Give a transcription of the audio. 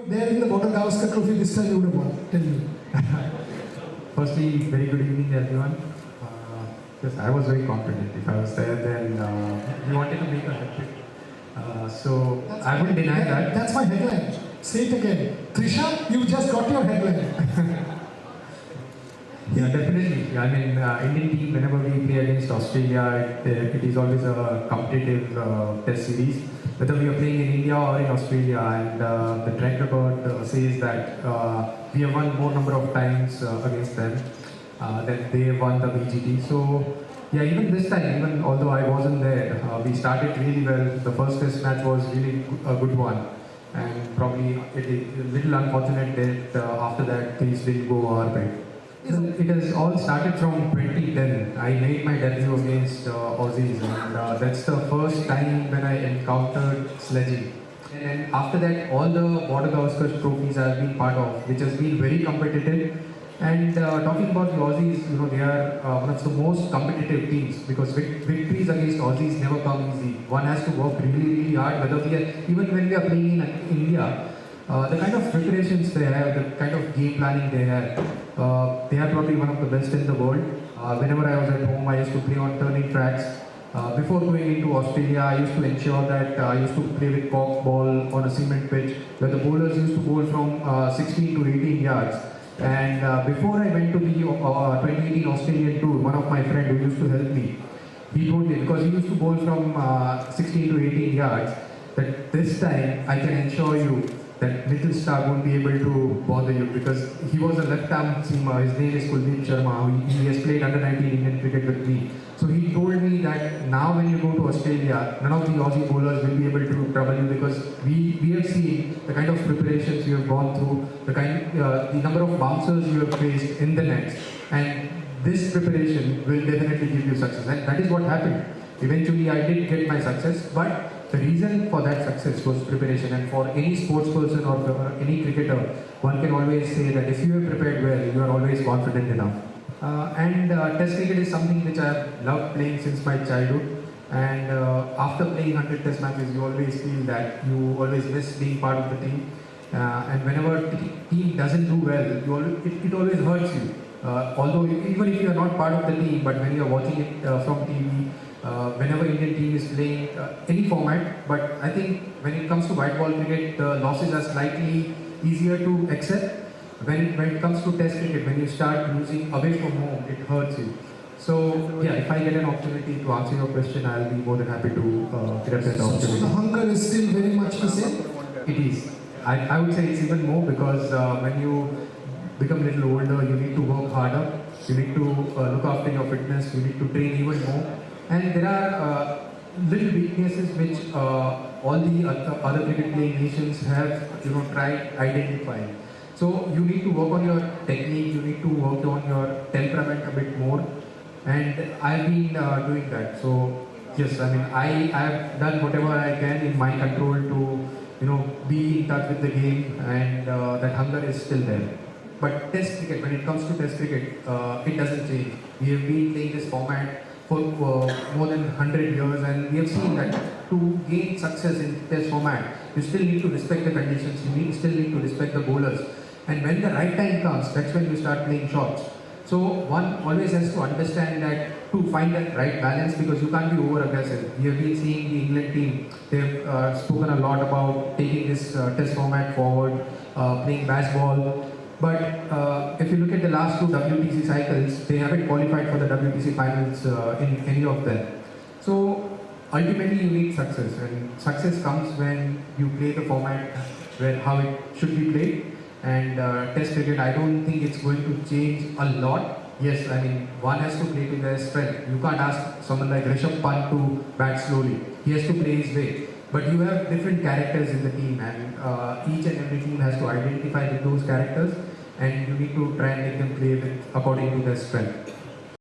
There in the Border Gavaskar Trophy this time you would have won. Tell me. Firstly, very good evening everyone. Yes, I was very confident. If I was there, then we wanted to make a hat-trick. So I wouldn't deny that. That's my headline. Say it again. Trisha, you just got your headline. Yeah, definitely. I mean, Indian team, whenever we play against Australia, it is always a competitive test series. Whether we are playing in India or in Australia, and the track record says that we have won more number of times against them than they have won the BGT. So, yeah, even this time, even although I wasn't there, we started really well. The first test match was really a good one. And probably it is a little unfortunate that after that things didn't go our way. It has all started from 2010. I made my debut against Aussies, and that's the first time when I encountered sledging. And after that, all the Border Gavaskar trophies I've been part of, which has been very competitive. And talking about the Aussies, you know, they are one of the most competitive teams because victories against Aussies never come easy. One has to work really, really hard. Whether we are, even when we are playing in India, the kind of preparations they have, the kind of game planning they are probably one of the best in the world. Whenever I was at home, I used to play on turning tracks. Before going into Australia, I used to ensure that I used to play with cork ball on a cement pitch, where the bowlers used to bowl from 16 to 18 yards. And before I went to the 2018 Australian tour, one of my friends who used to help me, he told me, because he used to bowl from 16 to 18 yards, that this time I can ensure you that little star won't be able to bother you, because he was a left-arm seamer. His name is Kuldeep Sharma. He has played under 19 Indian cricket with me. So he told me that now when you go to Australia, none of the Aussie bowlers will be able to trouble you, because we have seen the kind of preparations you have gone through, the number of bouncers you have faced in the nets, and this preparation will definitely give you success. And that is what happened. Eventually I did get my success, but the reason for that success was preparation. And for any sports person or any cricketer, one can always say that if you have prepared well, you are always confident enough. Test cricket is something which I have loved playing since my childhood. And after playing 100 test matches, you always feel that you always miss being part of the team. And whenever the team doesn't do well, it always hurts you. Although even if you are not part of the team, but when you are watching it from TV, whenever Indian team is playing any format, but I think when it comes to white ball cricket, the losses are slightly easier to accept. When it comes to test cricket, when you start losing away from home, it hurts you. So yeah, if I get an opportunity to answer your question, I'll be more than happy to grab that opportunity. So the hunger is still very much the same? It is. I would say it's even more, because when you become a little older, you need to work harder, you need to look after your fitness, you need to train even more. And there are little weaknesses which all the other cricket playing nations have, tried identifying. So you need to work on your technique, you need to work on your temperament a bit more, and I've been doing that. So yes, I mean I have done whatever I can in my control to be in touch with the game, and that hunger is still there. But test cricket, when it comes to test cricket, it doesn't change. We have been playing this format for more than 100 years, and we have seen that to gain success in test format, you still need to respect the conditions, you still need to respect the bowlers. And when the right time comes, that's when you start playing shots. So one always has to understand that, to find that right balance, because you can't be over aggressive. We have been seeing the England team, they've spoken a lot about taking this test format forward, playing baseball. But if you look at the last two WTC cycles, they haven't qualified for the WTC finals in any of them. So ultimately you need success, and success comes when you play the format how it should be played. And test cricket, I don't think it's going to change a lot. Yes, I mean, one has to play to their strength. You can't ask someone like Rishabh Pant to bat slowly. He has to play his way. But you have different characters in the team, and each and every team has to identify with those characters, and you need to try and make them play according to their strength.